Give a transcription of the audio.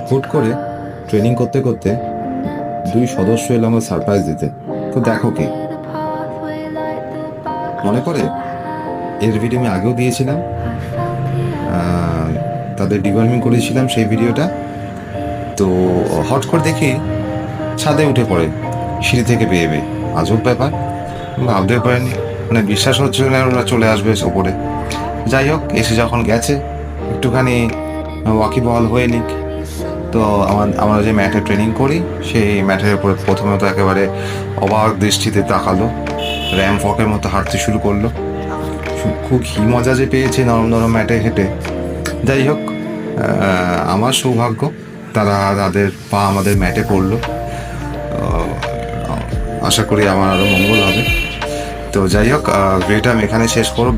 হুট করে ট্রেনিং করতে করতে দুই সদস্য এলো আমার সারপ্রাইজ দিতে। তো দেখো কি মনে করে, এর ভিডিও আমি আগেও দিয়েছিলাম, আহ, তাদের ডিওয়ার্মিং করেছিলাম সেই ভিডিওটা। তো হট করে দেখি ছাদে উঠে পড়ে সিঁড়ি থেকে বেয়ে বেয়ে। আজব ব্যাপার, ভাবতে পারিনি, মানে বিশ্বাস হচ্ছিল না ওরা চলে আসবে ওপরে। যাই হোক, এসে যখন গেছে একটুখানি ওয়াকিবহাল হয়ে নিক। তো আমরা যে ম্যাটে ট্রেনিং করি সেই ম্যাটের উপরে প্রথমে তো একেবারে অবাক দৃষ্টিতে তাকালো, র্যাম ফকের মতো হাঁটতে শুরু করলো। খুব মজা যে পেয়েছে নরম নরম ম্যাটে হেঁটে। যাই হোক, আমার সৌভাগ্য, তাদের পা আমাদের ম্যাটে পড়লো। আশা করি আমার আরও মঙ্গল হবে। তো যাই হোক, ভিডিওটা আমি এখানে শেষ করব।